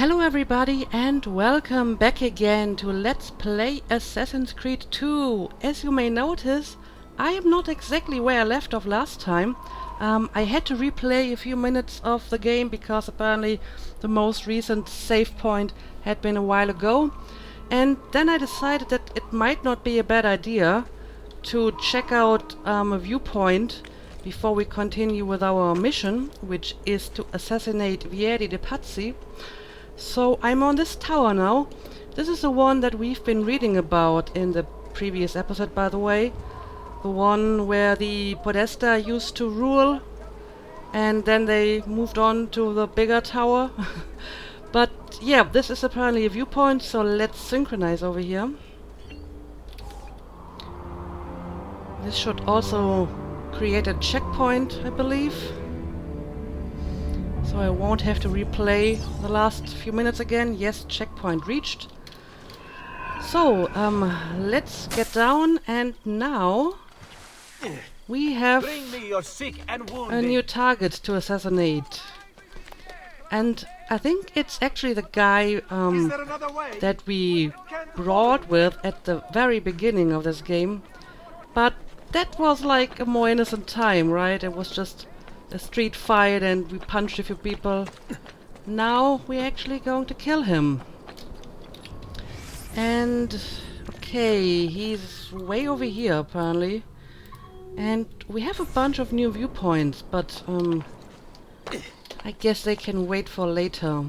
Hello everybody and welcome back again to Let's Play Assassin's Creed 2. As you may notice, I am not exactly where I left off last time. I had to replay a few minutes of the game because apparently the most recent save point had been a while ago. And then I decided that it might not be a bad idea to check out a viewpoint before we continue with our mission, which is to assassinate Vieri de Pazzi. So I'm on this tower now. This is the one that we've been reading about in the previous episode, by the way. The one where the Podesta used to rule and then they moved on to the bigger tower. But yeah, this is apparently a viewpoint, so let's synchronize over here. This should also create a checkpoint, I believe. So I won't have to replay the last few minutes again. Yes, checkpoint reached. So, let's get down, and now we have a new target to assassinate. And I think it's actually the guy that we brought with at the very beginning of this game. But that was like a more innocent time, right? It was just a street fight and we punched a few people. Now we're actually going to kill him. And okay, he's way over here apparently. And we have a bunch of new viewpoints, but I guess they can wait for later.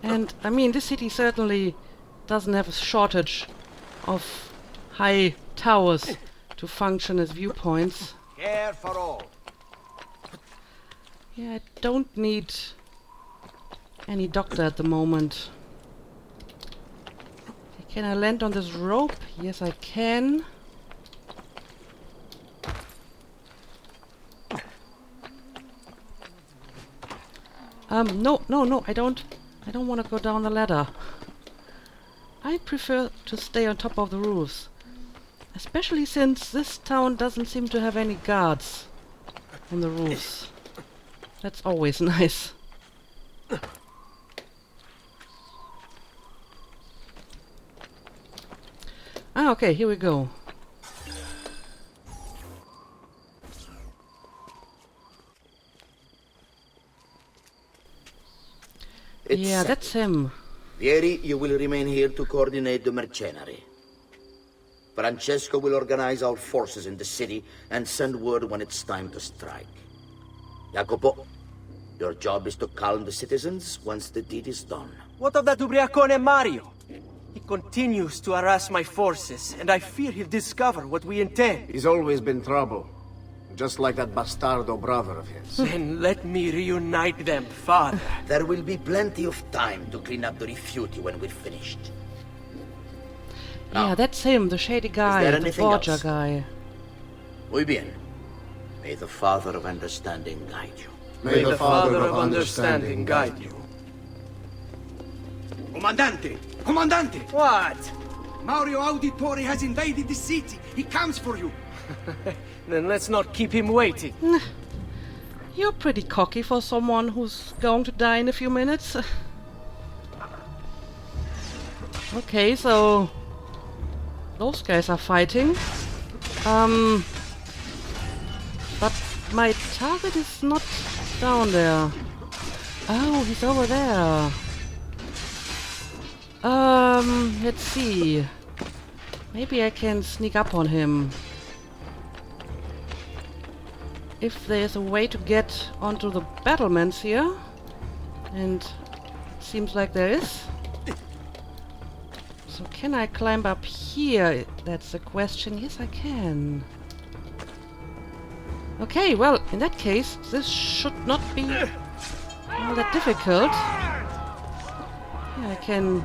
And I mean, this city certainly doesn't have a shortage of high towers to function as viewpoints. Care for all. Yeah, I don't need any doctor at the moment. Can I land on this rope? Yes, I can. No, I don't want to go down the ladder. I prefer to stay on top of the roofs. Especially since this town doesn't seem to have any guards on the roofs. That's always nice. Ah, okay, here we go. Yeah, that's him. Vieri, you will remain here to coordinate the mercenary. Francesco will organize our forces in the city and send word when it's time to strike. Jacopo, your job is to calm the citizens once the deed is done. What of that ubriacone Mario? He continues to harass my forces, and I fear he'll discover what we intend. He's always been trouble. Just like that bastardo brother of his. Then let me reunite them, father. There will be plenty of time to clean up the rifiuti when we're finished. Yeah, that's him, the shady guy, the Borgia guy. Muy bien. May the Father of Understanding guide you. May the Father of Understanding guide you. Comandante! Comandante! What? Mario Auditore has invaded the city. He comes for you. Then let's not keep him waiting. You're pretty cocky for someone who's going to die in a few minutes. Okay, so those guys are fighting. But my target is not down there. Oh, he's over there. Let's see. Maybe I can sneak up on him. If there's a way to get onto the battlements here, and it seems like there is. So can I climb up here? That's the question. Yes, I can. Okay, well, in that case, this should not be all that difficult. Yeah, I can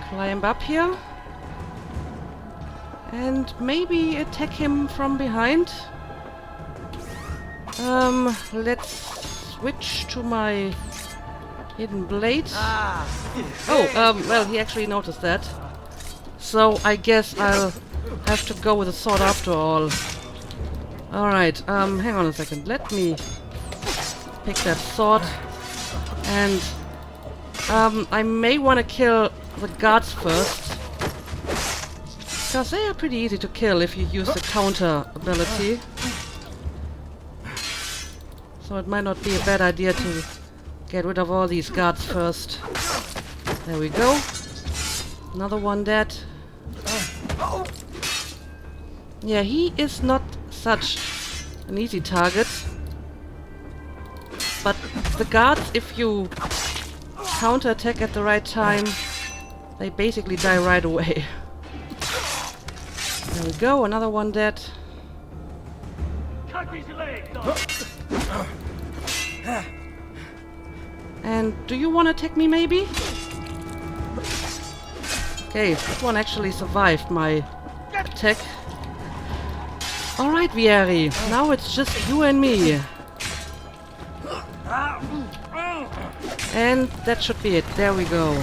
climb up here and maybe attack him from behind. Let's switch to my hidden blade. Oh, well, he actually noticed that. So I guess I'll have to go with a sword after all. Alright, hang on a second. Let me pick that sword. And I may want to kill the guards first. Because they are pretty easy to kill if you use the counter ability. So it might not be a bad idea to get rid of all these guards first. There we go. Another one dead. Yeah, he is not such an easy target. But the guards, if you counterattack at the right time, they basically die right away. There we go, another one dead. Cut his leg, And do you want to attack me, maybe? Okay, this one actually survived my attack. Alright, Vieri, now it's just you and me. And that should be it. There we go.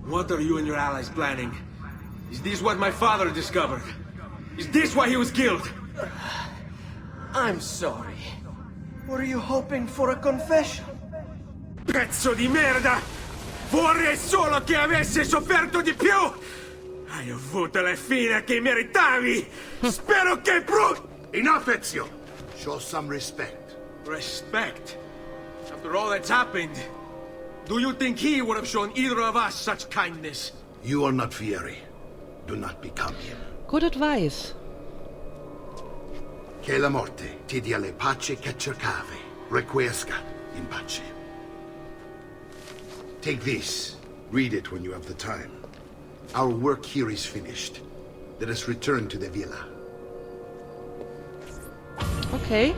What are you and your allies planning? Is this what my father discovered? Is this why he was killed? I'm sorry. Were you hoping for a confession? Pezzo di merda! Vorrei solo che avessi sofferto di più! Hai avuto la fine che meritavi! Spero che Enough, Ezio! Show some respect. Respect? After all that's happened, do you think he would have shown either of us such kindness? You are not Vieri. Do not become him. Good advice. Che la morte ti dia le pace che cercavi. Requiesca in pace. Take this. Read it when you have the time. Our work here is finished. Let us return to the villa. Okay.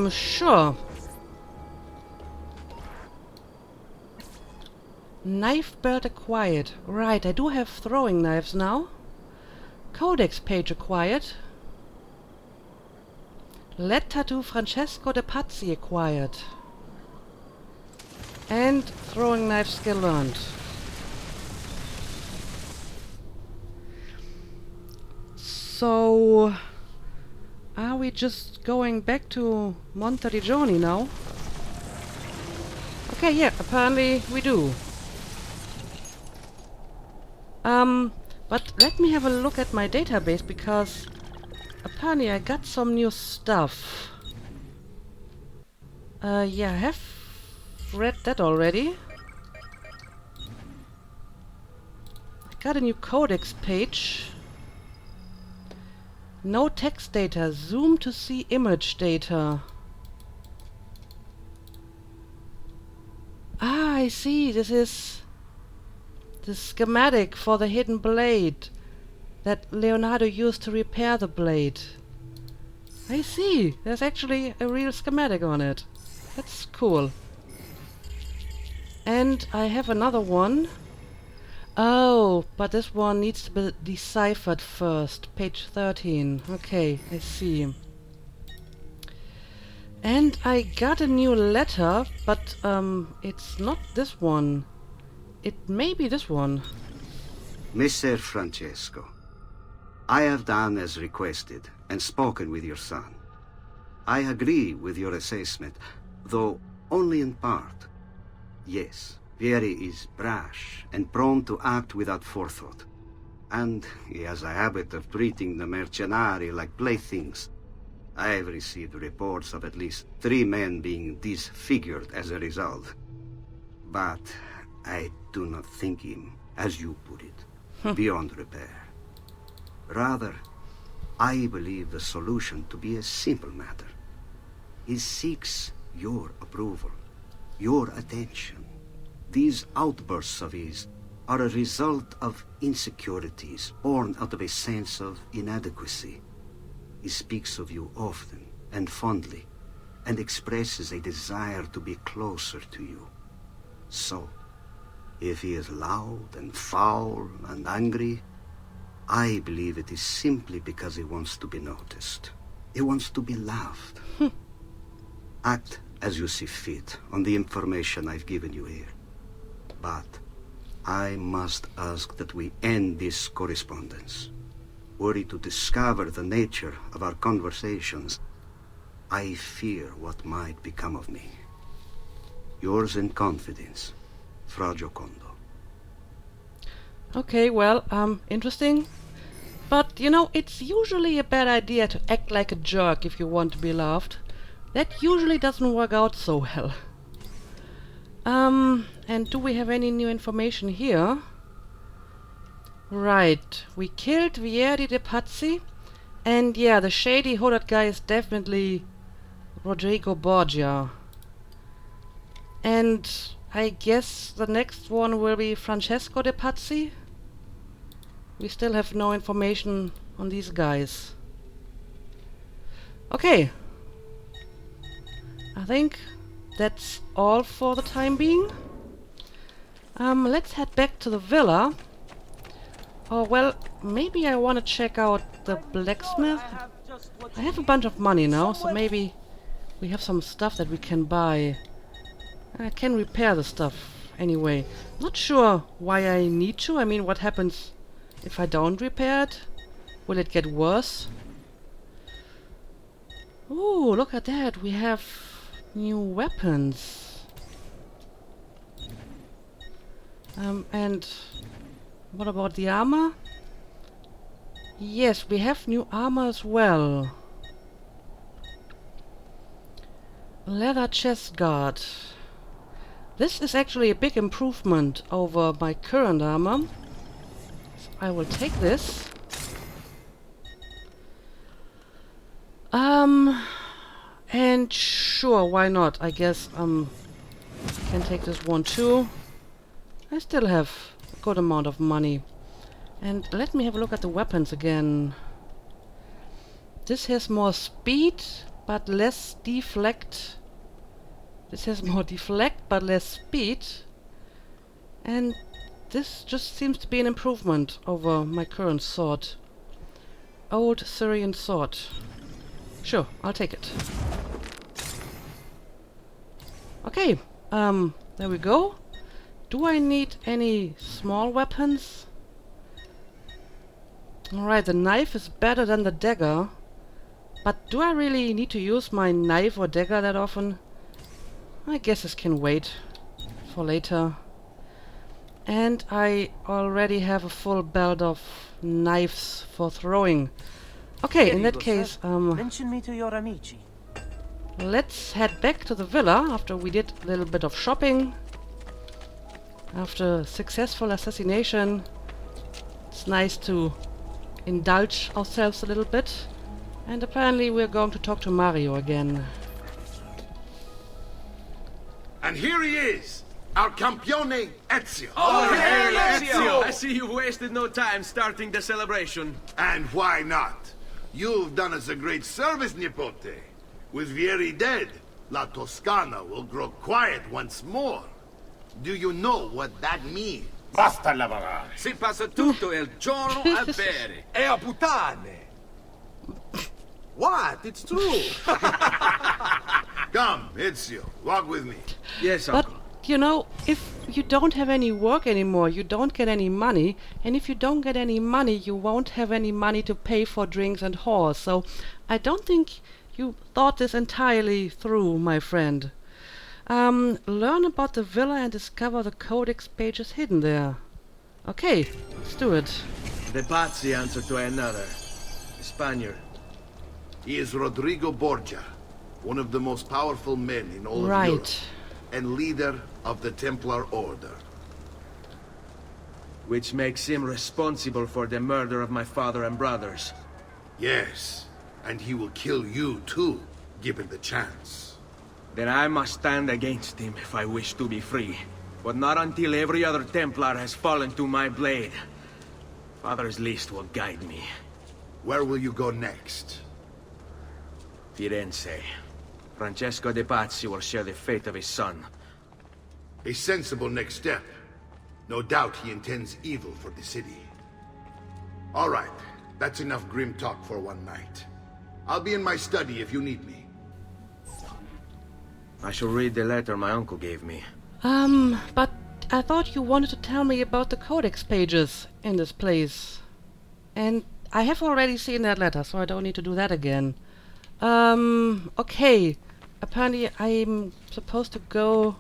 Sure. Knife belt acquired. Right, I do have throwing knives now. Codex page acquired. Letter to Francesco de Pazzi acquired. And throwing knife skill learned. So, are we just going back to Monteriggioni now? Okay, yeah, apparently we do. But let me have a look at my database, because apparently I got some new stuff. Yeah, I have read that already. I got a new codex page. No text data. Zoom to see image data. Ah, I see. This is the schematic for the hidden blade that Leonardo used to repair the blade. I see. There's actually a real schematic on it. That's cool. And I have another one. Oh, but this one needs to be deciphered first. Page 13. Okay, I see. And I got a new letter, but it's not this one. It may be this one. Messer Francesco, I have done as requested and spoken with your son. I agree with your assessment, though only in part. Yes, Vieri is brash and prone to act without forethought. And he has a habit of treating the mercenari like playthings. I have received reports of at least 3 men being disfigured as a result. But I do not think him, as you put it, beyond repair. Rather, I believe the solution to be a simple matter. He seeks your approval, your attention. These outbursts of his are a result of insecurities born out of a sense of inadequacy. He speaks of you often and fondly, and expresses a desire to be closer to you. So, if he is loud and foul and angry, I believe it is simply because he wants to be noticed. He wants to be loved. Act as you see fit on the information I've given you here. But I must ask that we end this correspondence. Were it to discover the nature of our conversations, I fear what might become of me. Yours in confidence, Fra Giocondo. Okay, well, interesting. But, you know, it's usually a bad idea to act like a jerk if you want to be loved. That usually doesn't work out so well. And do we have any new information here? Right, we killed Vieri de Pazzi. And yeah, the shady hooded guy is definitely Rodrigo Borgia. And I guess the next one will be Francesco de Pazzi. We still have no information on these guys. Okay. I think that's all for the time being. Let's head back to the villa. Oh, well, maybe I want to check out the blacksmith. I have a bunch of money now, so maybe we have some stuff that we can buy. I can repair the stuff anyway. Not sure why I need to. I mean, what happens if I don't repair it? Will it get worse? Ooh, look at that. We have new weapons. And what about the armor? Yes, we have new armor as well. Leather chest guard. This is actually a big improvement over my current armor. So I will take this. And sure, why not? I guess I can take this one too. I still have a good amount of money. And let me have a look at the weapons again. This has more speed, but less deflect. This has more deflect, but less speed. And this just seems to be an improvement over my current sword. Old Syrian sword. Sure, I'll take it. Okay, there we go. Do I need any small weapons? Alright, the knife is better than the dagger. But do I really need to use my knife or dagger that often? I guess this can wait for later. And I already have a full belt of knives for throwing. Okay, in that case, mention me to your amici. let's head back to the villa after we did a little bit of shopping. After successful assassination, it's nice to indulge ourselves a little bit. And apparently we're going to talk to Mario again. And here he is, our campione Ezio. Oh, hey, Ezio! I see you wasted no time starting the celebration. And why not? You've done us a great service, Nipote. With Vieri dead, La Toscana will grow quiet once more. Do you know what that means? Basta lavorare. Si passa tutto il giorno a bere. E a puttane! What? It's true! Come, Ezio, walk with me. Yes, But, uncle. you know, if you don't have any work anymore, you don't get any money. And if you don't get any money, you won't have any money to pay for drinks and whores. So, I don't think you thought this entirely through, my friend. Learn about the villa and discover the codex pages hidden there. Okay, let's do it. The Pazzi answer to another. The Spaniard. He is Rodrigo Borgia, one of the most powerful men in all of Europe, Right. and leader of the Templar Order. Which makes him responsible for the murder of my father and brothers. Yes, and he will kill you too, given the chance. Then I must stand against him if I wish to be free. But not until every other Templar has fallen to my blade. Father's list will guide me. Where will you go next? Firenze. Francesco de Pazzi will share the fate of his son. A sensible next step. No doubt he intends evil for the city. All right, that's enough grim talk for one night. I'll be in my study if you need me. I shall read the letter my uncle gave me. But I thought you wanted to tell me about the codex pages in this place. And I have already seen that letter, so I don't need to do that again. Okay. Apparently I'm supposed to go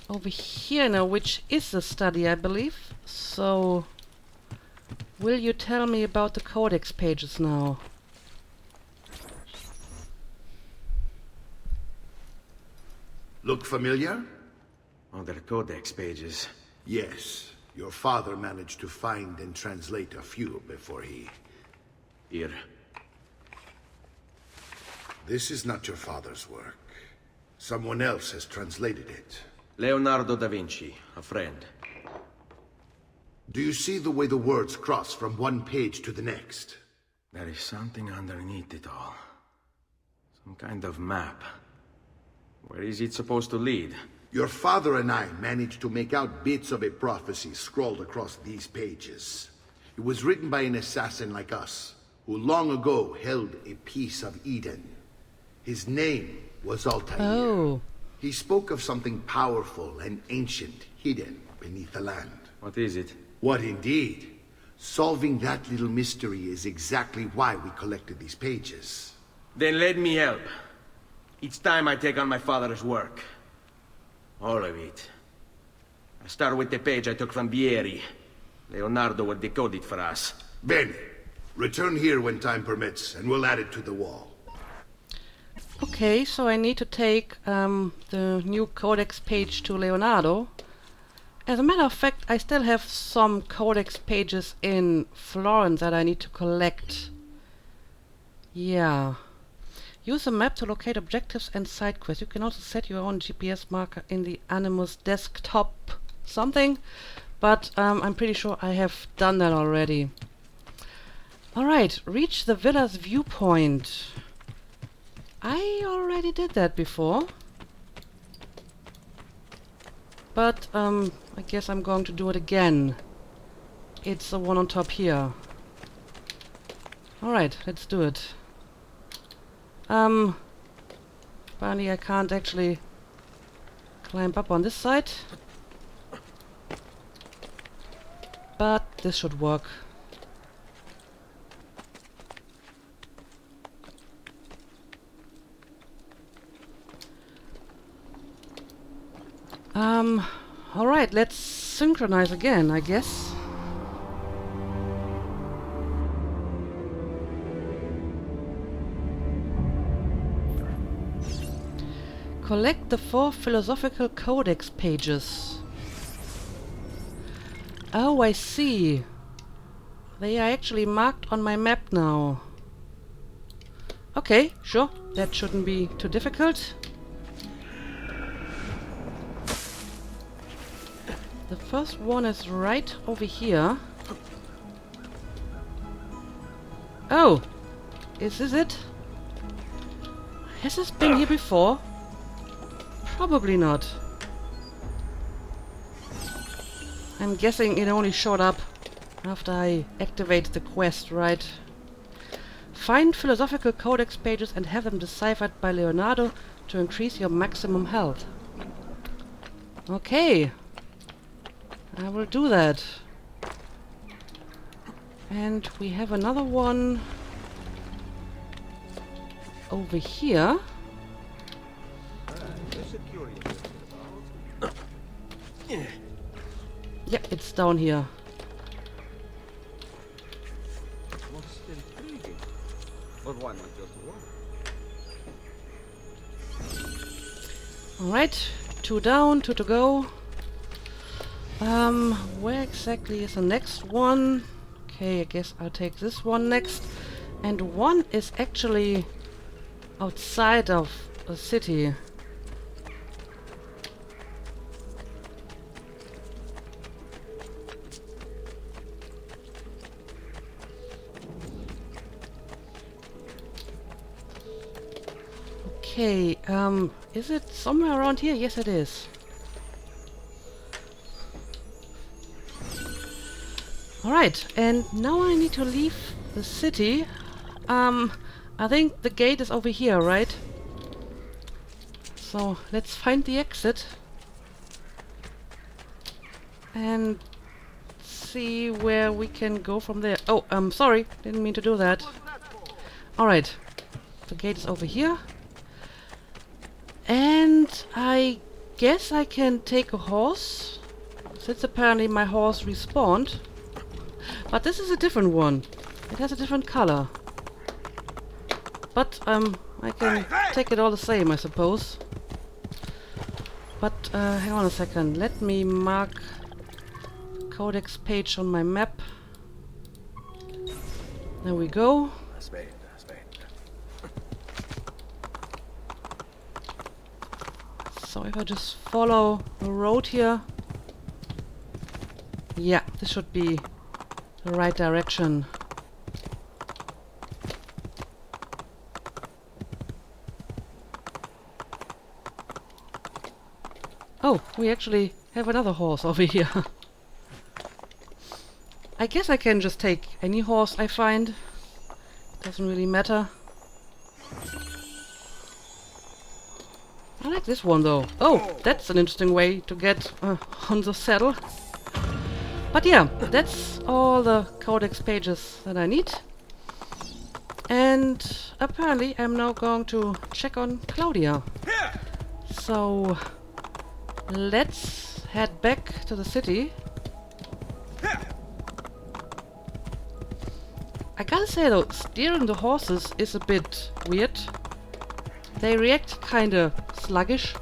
over here now, which is the study, I believe. So, will you tell me about the codex pages now? Look familiar? Oh, they're codex pages. Yes. Your father managed to find and translate a few before he... Here. This is not your father's work. Someone else has translated it. Leonardo da Vinci, a friend. Do you see the way the words cross from one page to the next? There is something underneath it all. Some kind of map. Where is it supposed to lead? Your father and I managed to make out bits of a prophecy scrawled across these pages. It was written by an assassin like us, who long ago held a piece of Eden. His name was Altair. Oh. He spoke of something powerful and ancient hidden beneath the land. What is it? What indeed? Solving that little mystery is exactly why we collected these pages. Then let me help. It's time I take on my father's work. All of it. I start with the page I took from Vieri. Leonardo will decode it for us. Bene. Return here when time permits, and we'll add it to the wall. Okay, so I need to take the new codex page to Leonardo. As a matter of fact, I still have some codex pages in Florence that I need to collect. Yeah. Use a map to locate objectives and side quests. You can also set your own GPS marker in the Animus desktop something, but I'm pretty sure I have done that already. Alright, reach the villa's viewpoint. I already did that before. But I guess I'm going to do it again. It's the one on top here. Alright, let's do it. Apparently I can't actually climb up on this side. But this should work. Alright, let's synchronize again, I guess. Collect the 4 philosophical codex pages. Oh, I see. They are actually marked on my map now. Okay, sure. That shouldn't be too difficult. The first one is right over here. Oh! Is this it? Has this been here before? Probably not. I'm guessing it only showed up after I activate the quest, right? Find philosophical codex pages and have them deciphered by Leonardo to increase your maximum health. Okay. I will do that. And we have another one over here. Yeah, it's down here. Alright, 2 down, 2 to go. Where exactly is the next one? Okay, I guess I'll take this one next. And one is actually outside of the city. Okay, is it somewhere around here? Yes, it is. Alright, and now I need to leave the city. I think the gate is over here, right? So, let's find the exit. and see where we can go from there. Oh, sorry, didn't mean to do that. Alright, the gate is over here. And I guess I can take a horse, since apparently my horse respawned. But this is a different one. It has a different color. But I can take it all the same, I suppose. But hang on a second. Let me mark codex page on my map. There we go. So if I just follow the road here. Yeah, this should be the right direction. Oh, we actually have another horse over here. I guess I can just take any horse I find. Doesn't really matter. I like this one though. Oh, that's an interesting way to get on the saddle. But yeah, that's all the codex pages that I need. And apparently I'm now going to check on Claudia. So let's head back to the city. I gotta say though, steering the horses is a bit weird. They react kinda sluggish.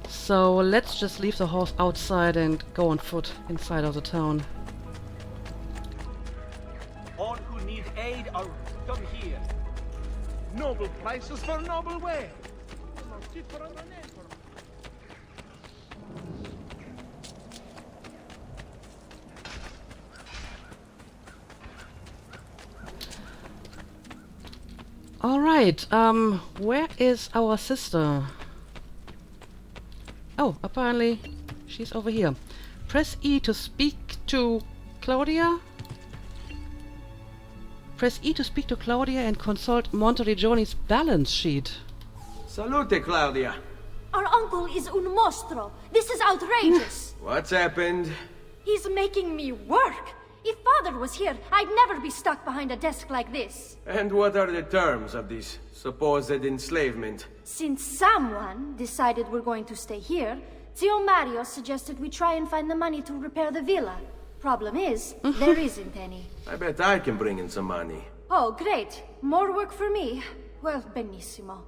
So let's just leave the horse outside and go on foot inside of the town. All who need aid are come here. Noble prices for noble way. Alright, where is our sister? Oh, apparently she's over here. Press E to speak to Claudia. Press E to speak to Claudia and consult Monteriggioni's balance sheet. Salute, Claudia. Our uncle is un mostro. This is outrageous. What's happened? He's making me work. If father was here, I'd never be stuck behind a desk like this. And what are the terms of this supposed enslavement? Since someone decided we're going to stay here, Zio Mario suggested we try and find the money to repair the villa. Problem is, there isn't any. I bet I can bring in some money. Oh, great. More work for me. Well, benissimo.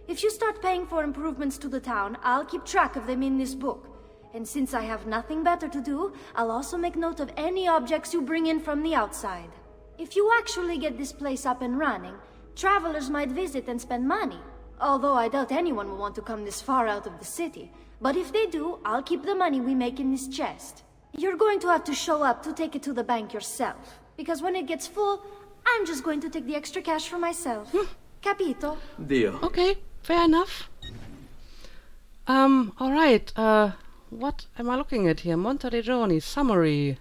If you start paying for improvements to the town, I'll keep track of them in this book. And since I have nothing better to do, I'll also make note of any objects you bring in from the outside. If you actually get this place up and running, travelers might visit and spend money. Although I doubt anyone will want to come this far out of the city. But if they do, I'll keep the money we make in this chest. You're going to have to show up to take it to the bank yourself. Because when it gets full, I'm just going to take the extra cash for myself. Capito? Deal. Okay, fair enough. Alright, what am I looking at here? Monteriggioni, summary.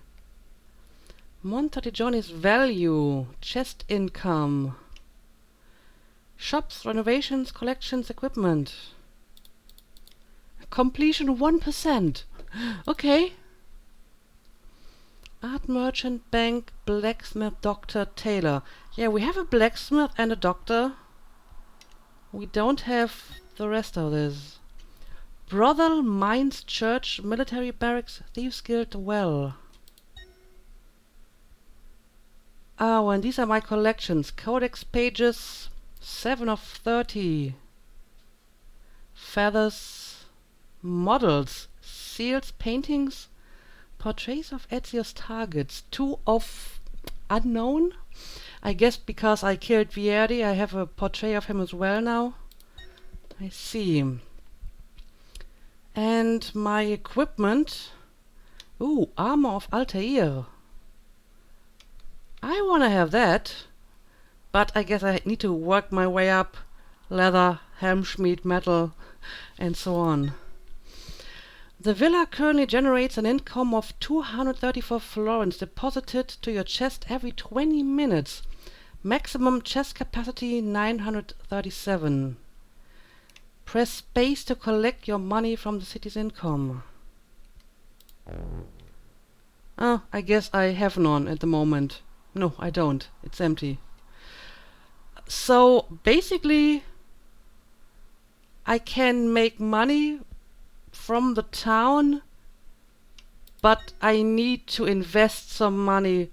Monteriggioni's value, chest income. Shops, renovations, collections, equipment. Completion 1%. Okay. Art merchant, bank, blacksmith, doctor, tailor. Yeah, we have a blacksmith and a doctor. We don't have the rest of this. Brothel, mines, church, military barracks, thieves guild, well. Oh, and these are my collections. Codex pages, 7 of 30. Feathers, models, seals, paintings, portraits of Ezio's targets, 2 of unknown. I guess because I killed Vieri, I have a portrait of him as well now. I see. And my equipment. Ooh, armor of Altair. I wanna have that. But I guess I need to work my way up. Leather, helmschmied, metal, and so on. The villa currently generates an income of 234 florins deposited to your chest every 20 minutes. Maximum chest capacity 937. Press space to collect your money from the city's income. Oh, I guess I have none at the moment. No, I don't. It's empty. So basically, I can make money from the town, but I need to invest some money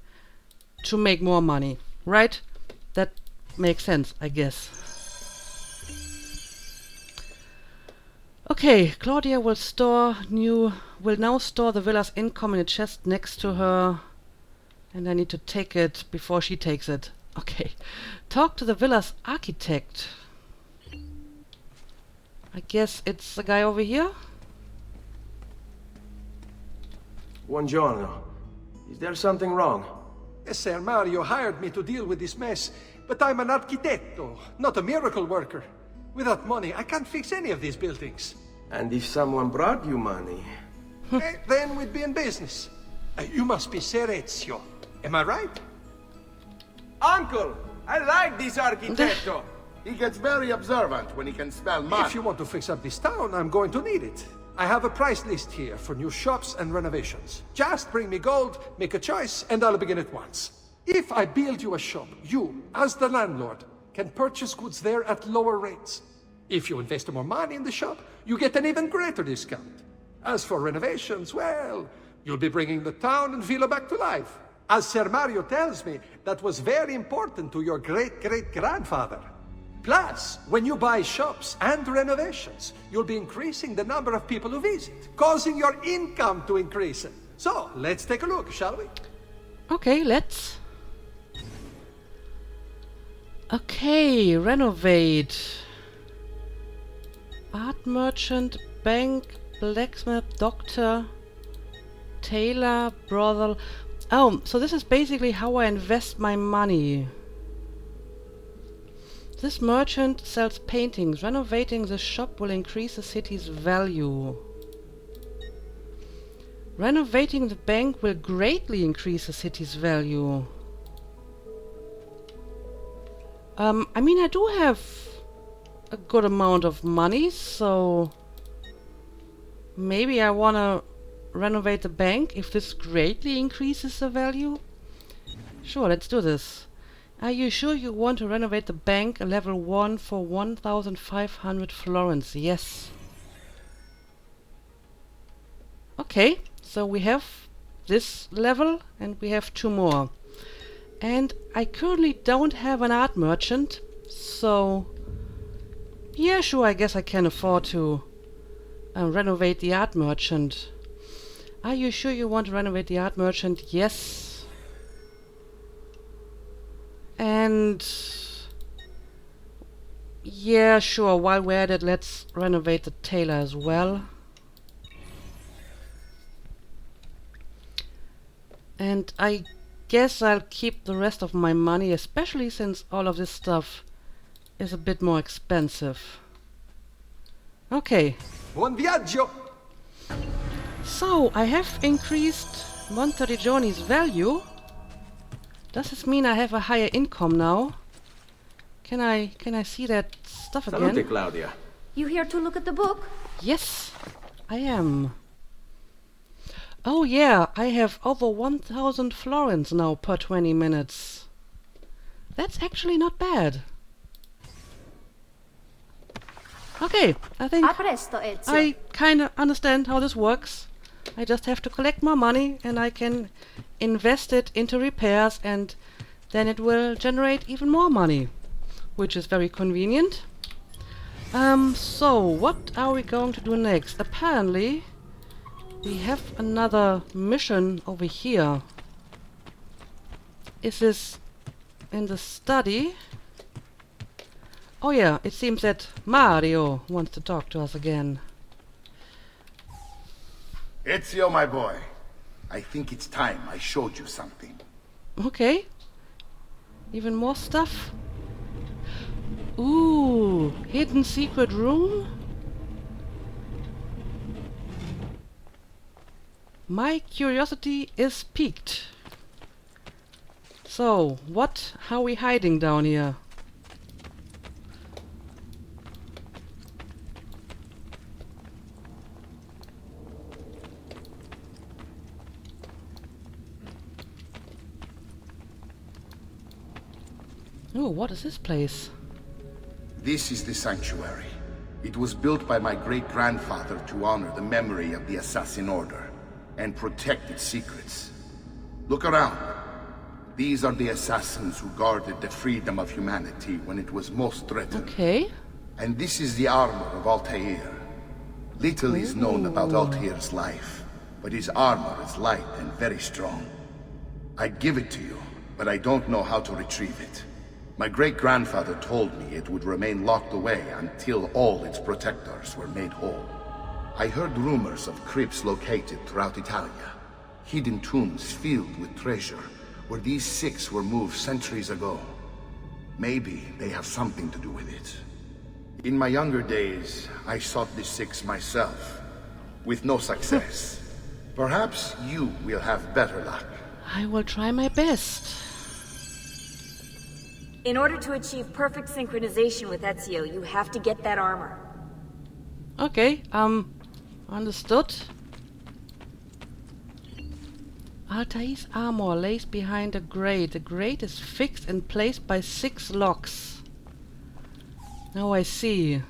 to make more money, right? That makes sense, I guess. Okay, Claudia will now store the villa's income in a chest next to her, and I need to take it before she takes it. Okay. Talk to the villa's architect. I guess it's the guy over here? Buongiorno. Is there something wrong? Ser Mario hired me to deal with this mess, but I'm an architetto, not a miracle worker. Without money, I can't fix any of these buildings. And if someone brought you money? Then we'd be in business. You must be Ser Ezio. Am I right? Uncle! I like this architetto! He gets very observant when he can spell money. If you want to fix up this town, I'm going to need it. I have a price list here for new shops and renovations. Just bring me gold, make a choice, and I'll begin at once. If I build you a shop, you, as the landlord, can purchase goods there at lower rates. If you invest more money in the shop, you get an even greater discount. As for renovations, well, you'll be bringing the town and villa back to life. As Ser Mario tells me, that was very important to your great-great-grandfather. Plus, when you buy shops and renovations, you'll be increasing the number of people who visit, causing your income to increase. So, let's take a look, shall we? Okay, let's. Okay, renovate. Art merchant, bank, blacksmith, doctor, tailor, brothel. Oh, so this is basically how I invest my money. This merchant sells paintings. Renovating the shop will increase the city's value. Renovating the bank will greatly increase the city's value. I mean, I do have a good amount of money, so maybe I wanna renovate the bank if this greatly increases the value. Sure, let's do this. Are you sure you want to renovate the bank level 1 for 1,500 florins? Yes. Okay, so we have this level and we have 2 more. And I currently don't have an art merchant, so yeah, sure, I guess I can afford to renovate the art merchant. Are you sure you want to renovate the art merchant? Yes. And yeah, sure, while we're at it, let's renovate the tailor as well. And I guess I'll keep the rest of my money, especially since all of this stuff is a bit more expensive. Okay. Buon viaggio! So, I have increased Monteriggioni's value. Does this mean I have a higher income now? Can I see that stuff again? Salute, Claudia. You here to look at the book? Yes, I am. Oh yeah, I have over 1,000 florins now per 20 minutes. That's actually not bad. Okay, I think A presto, Ezio. I kinda understand how this works. I just have to collect more money and I can invest it into repairs and then it will generate even more money, which is very convenient. So what are we going to do next? Apparently we have another mission over here. Is this in the study? Oh yeah, it seems that Mario wants to talk to us again. Ezio, my boy. I think it's time I showed you something. Okay. Even more stuff. Ooh, hidden secret room? My curiosity is piqued. So, what are we hiding down here? Oh, what is this place? This is the sanctuary. It was built by my great-grandfather to honor the memory of the Assassin Order and protect its secrets. Look around. These are the assassins who guarded the freedom of humanity when it was most threatened. Okay. And this is the armor of Altair. Little is known about Altair's life, but his armor is light and very strong. I'd give it to you, but I don't know how to retrieve it. My great-grandfather told me it would remain locked away until all its protectors were made whole. I heard rumors of crypts located throughout Italia, hidden tombs filled with treasure, where these six were moved centuries ago. Maybe they have something to do with it. In my younger days, I sought the six myself, with no success. Perhaps you will have better luck. I will try my best. In order to achieve perfect synchronization with Ezio, you have to get that armor. Okay, understood. Altair's armor lays behind a grate. The grate is fixed and placed by 6 locks. Oh, I see.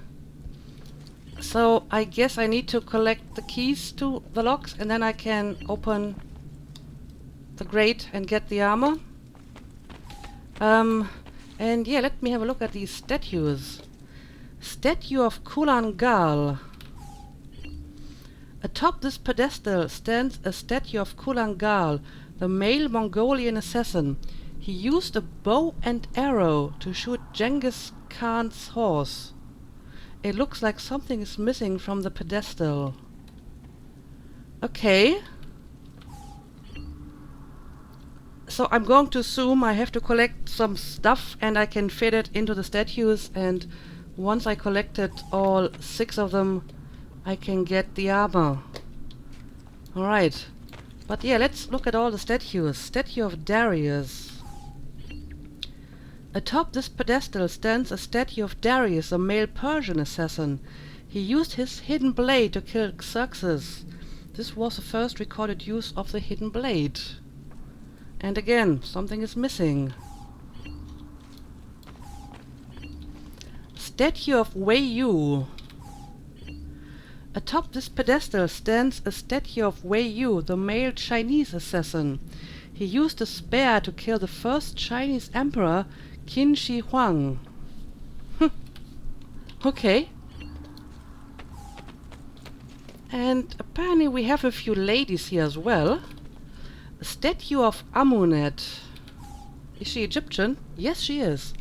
So, I guess I need to collect the keys to the locks and then I can open the grate and get the armor. And yeah, let me have a look at these statues. Statue of Kulan Gal. Atop this pedestal stands a statue of Kulan Gal, the male Mongolian assassin. He used a bow and arrow to shoot Genghis Khan's horse. It looks like something is missing from the pedestal. Okay. So I'm going to assume I have to collect some stuff and I can fit it into the statues, and once I collected all 6 of them I can get the armor. Alright. But yeah, let's look at all the statues. Statue of Darius. Atop this pedestal stands a statue of Darius, a male Persian assassin. He used his hidden blade to kill Xerxes. This was the first recorded use of the hidden blade. And again, something is missing. Statue of Wei Yu. Atop this pedestal stands a statue of Wei Yu, the male Chinese assassin. He used a spear to kill the first Chinese emperor, Qin Shi Huang. Okay. And apparently we have a few ladies here as well. A statue of Amunet. Is she Egyptian? Yes, she is.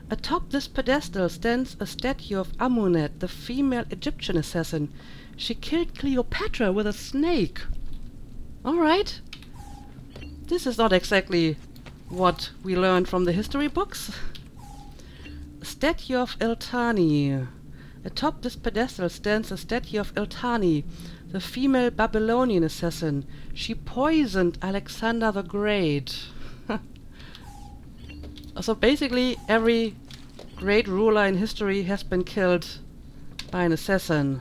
Atop this pedestal stands a statue of Amunet, the female Egyptian assassin. She killed Cleopatra with a snake. Alright. This is not exactly what we learned from the history books. A statue of Eltani. Atop this pedestal stands a statue of Eltani, the female Babylonian assassin. She poisoned Alexander the Great. So basically every great ruler in history has been killed by an assassin.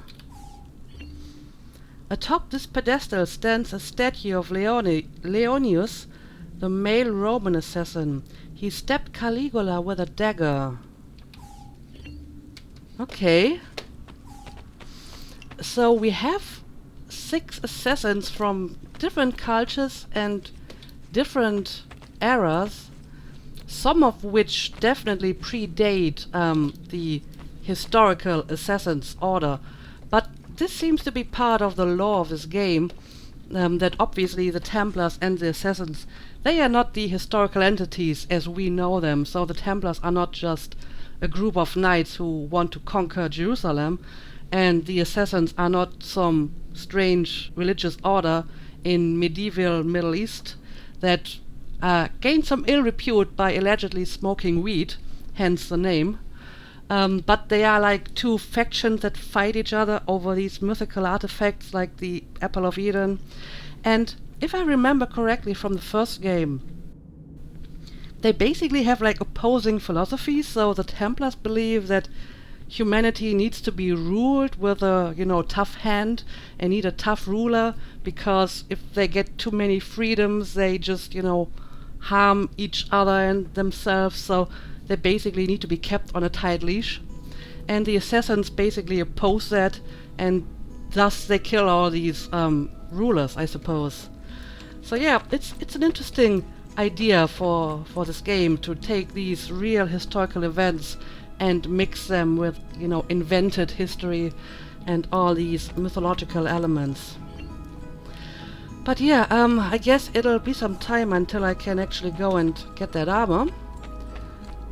Atop this pedestal stands a statue of Leonius, the male Roman assassin. He stabbed Caligula with a dagger. Okay. So we have 6 assassins from different cultures and different eras, some of which definitely predate the historical Assassin's Order. But this seems to be part of the lore of this game, that obviously the Templars and the Assassins, they are not the historical entities as we know them. So the Templars are not just a group of knights who want to conquer Jerusalem, and the Assassins are not some strange religious order in medieval Middle East that gained some ill repute by allegedly smoking weed, hence the name. But they are like 2 factions that fight each other over these mythical artifacts like the Apple of Eden. And if I remember correctly from the first game, they basically have like opposing philosophies. So the Templars believe that humanity needs to be ruled with a, tough hand and need a tough ruler, because if they get too many freedoms, they just, harm each other and themselves. So they basically need to be kept on a tight leash. And the assassins basically oppose that, and thus they kill all these rulers, I suppose. So yeah, it's an interesting idea for this game, to take these real historical events and mix them with, you know, invented history and all these mythological elements. But yeah, I guess it'll be some time until I can actually go and get that armor.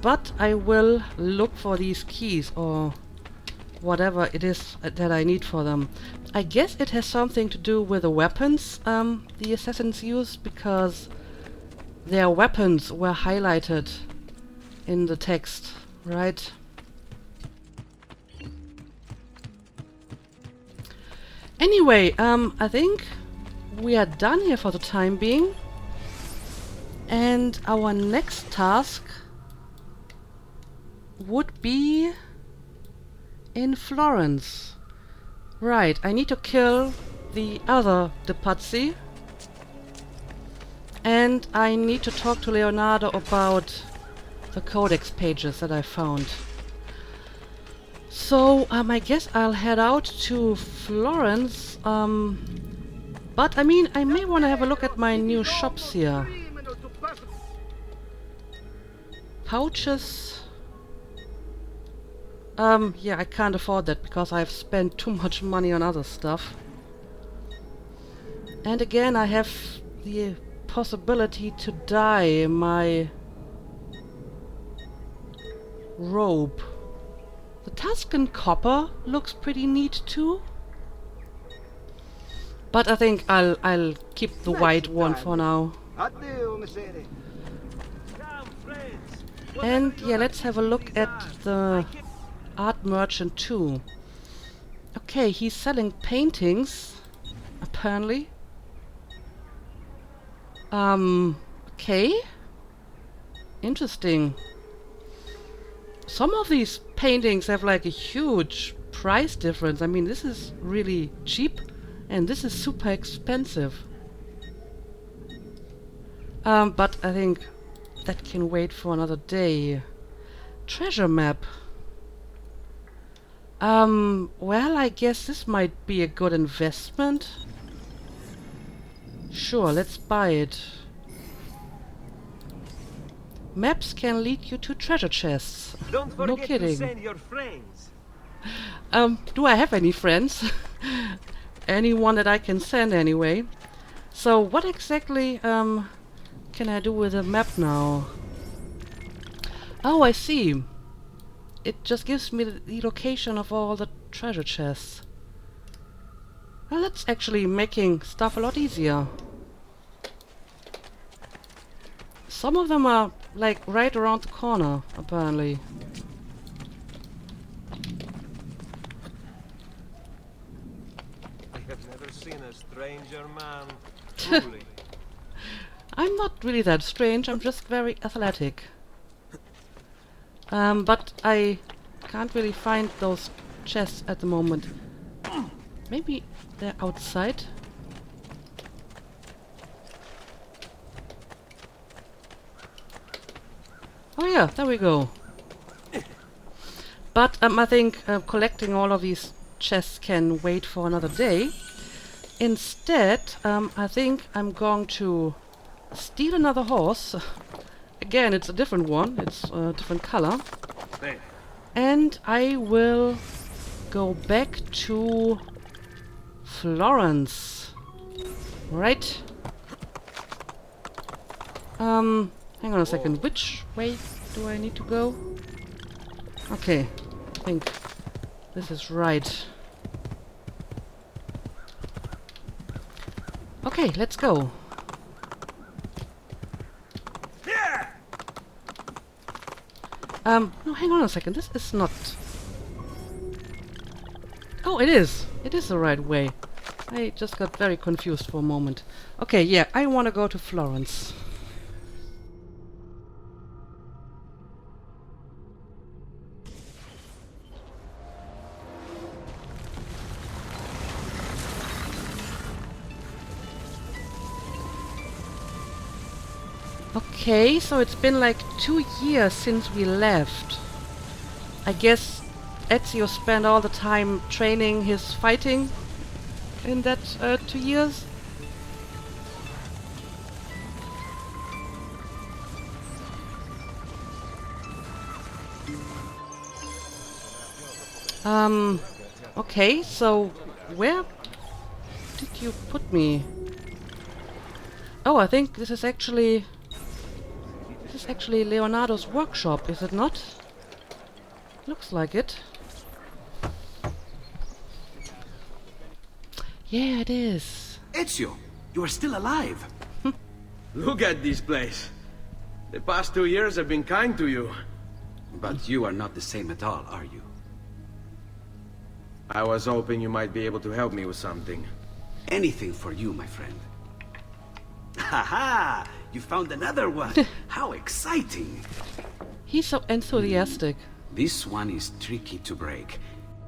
But I will look for these keys, or whatever it is that I need for them. I guess it has something to do with the weapons the assassins use, because their weapons were highlighted in the text, right? Anyway, I think we are done here for the time being. And our next task would be in Florence. Right, I need to kill the other De Pazzi. And I need to talk to Leonardo about the codex pages that I found. So, I guess I'll head out to Florence. But I mean, I may want to have a look at my new shops here. Pouches. Yeah, I can't afford that because I've spent too much money on other stuff. And again, I have the possibility to dye my robe. The Tuscan copper looks pretty neat too. But I think I'll keep the white one for now. And yeah, let's have a look at the art merchant too. Okay, he's selling paintings, apparently. Okay. Interesting. Some of these paintings have like a huge price difference. I mean, this is really cheap and this is super expensive. But I think that can wait for another day. Treasure map. Well, I guess this might be a good investment. Sure, let's buy it. Maps can lead you to treasure chests. Don't No forget kidding. to send your friends. Do I have any friends? Anyone that I can send anyway. So what exactly can I do with the map now? Oh, I see. It just gives me the location of all the treasure chests. Well, that's actually making stuff a lot easier. Some of them are like right around the corner, apparently. I have never seen a stranger man. Truly. I'm not really that strange, I'm just very athletic. But I can't really find those chests at the moment. Maybe they're outside? Oh yeah, there we go. But I think collecting all of these chests can wait for another day. Instead, I think I'm going to steal another horse. Again, it's a different one. It's a different color. And I will go back to Florence. Right? Hang on a second. Which way do I need to go? Okay. I think this is right. Okay, let's go. No, hang on a second. This is not... Oh, it is. It is the right way. I just got very confused for a moment. Okay, yeah, I want to go to Florence. Okay, so it's been like 2 years since we left. I guess Ezio spent all the time training his fighting in that 2 years. Okay, so where did you put me? Oh, I think this is actually Leonardo's workshop, is it not? Looks like it. Yeah, it is. Ezio, you are still alive. Look at this place. The past 2 years have been kind to you. But you are not the same at all, are you? I was hoping you might be able to help me with something. Anything for you, my friend. Haha! You found another one! How exciting! He's so enthusiastic. This one is tricky to break.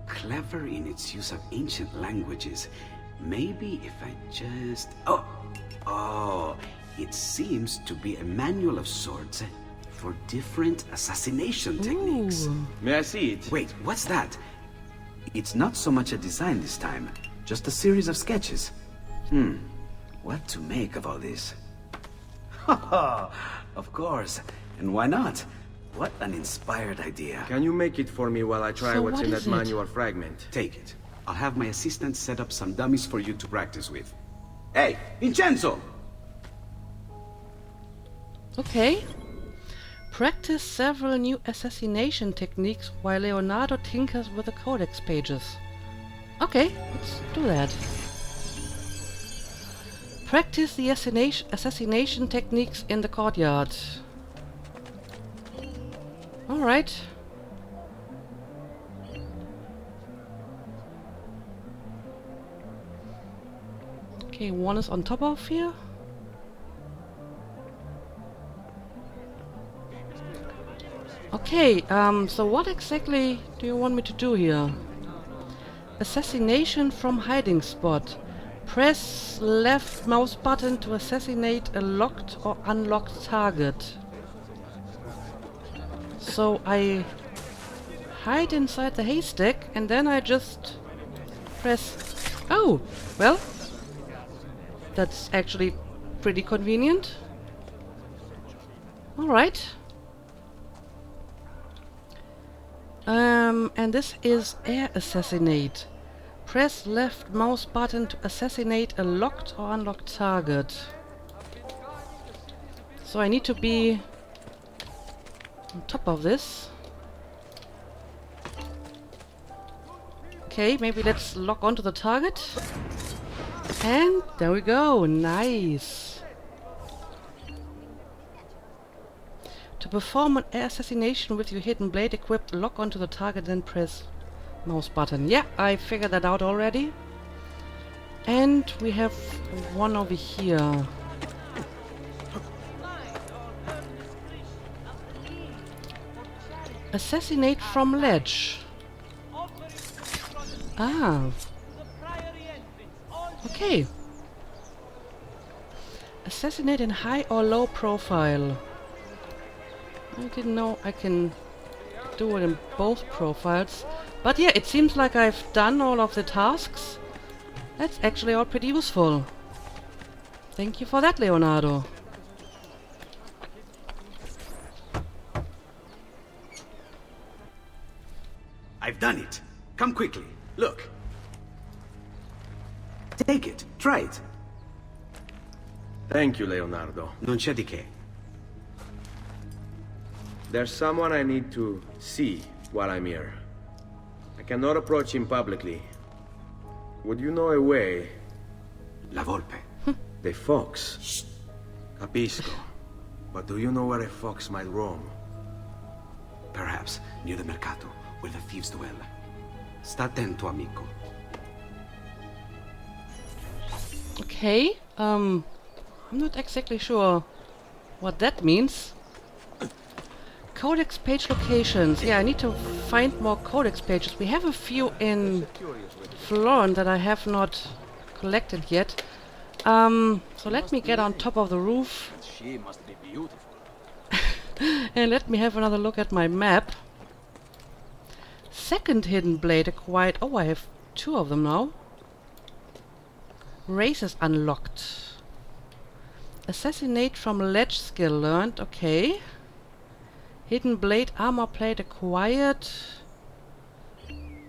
Clever in its use of ancient languages. Maybe if I just... Oh! It seems to be a manual of sorts for different assassination techniques. May I see it? Wait, what's that? It's not so much a design this time, just a series of sketches. What to make of all this? Of course, and why not? What an inspired idea. Can you make it for me while I try So what's what in is that it? manual fragment? Take it. I'll have my assistant set up some dummies for you to practice with. Hey, Vincenzo! Okay. Practice several new assassination techniques while Leonardo tinkers with the codex pages. Okay, let's do that. Practice the assassination techniques in the courtyard. Alright. Okay, one is on top of here. Okay, so what exactly do you want me to do here? Assassination from hiding spot. Press left mouse button to assassinate a locked or unlocked target. So I hide inside the haystack and then I just press... Oh, well, that's actually pretty convenient. Alright. And this is air assassinate. Press left mouse button to assassinate a locked or unlocked target. So I need to be on top of this. Okay, maybe let's lock onto the target. And there we go, nice. To perform an air assassination with your hidden blade equipped, lock onto the target and press mouse button. Yeah, I figured that out already. And we have one over here. Assassinate from ledge. Ah. Okay. Assassinate in high or low profile. I didn't know I can do it in both profiles. But yeah, it seems like I've done all of the tasks. That's actually all pretty useful. Thank you for that, Leonardo. I've done it. Come quickly. Look. Take it. Try it. Thank you, Leonardo. Non c'è di che. There's someone I need to see while I'm here. I cannot approach him publicly. Would you know a way? La Volpe. The fox. Shh. Capisco. But do you know where a fox might roam? Perhaps near the mercato, where the thieves dwell. Sta attento, amico. Okay, I'm not exactly sure what that means. Codex page locations. Yeah, I need to find more codex pages. We have a few in Florence that I have not collected yet. So let me get on top of the roof. She must be beautiful. And let me have another look at my map. Second hidden blade acquired. Oh, I have 2 of them now. Races unlocked. Assassinate from ledge skill learned. Okay. Hidden blade armor plate acquired.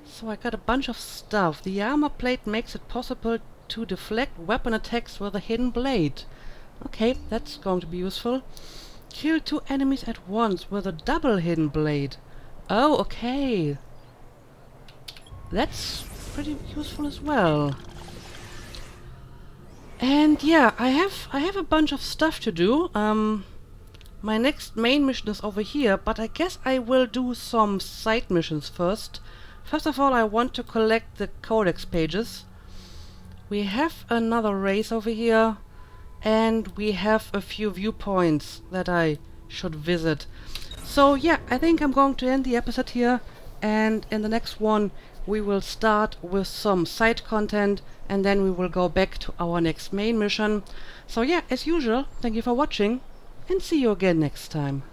So I got a bunch of stuff. The armor plate makes it possible to deflect weapon attacks with a hidden blade. Okay, that's going to be useful. Kill 2 enemies at once with a double hidden blade. Oh, okay. That's pretty useful as well. And yeah, I have a bunch of stuff to do. My next main mission is over here, but I guess I will do some side missions first. First of all, I want to collect the codex pages. We have another race over here, and we have a few viewpoints that I should visit. So yeah, I think I'm going to end the episode here, and in the next one we will start with some side content, and then we will go back to our next main mission. So yeah, as usual, thank you for watching, and see you again next time.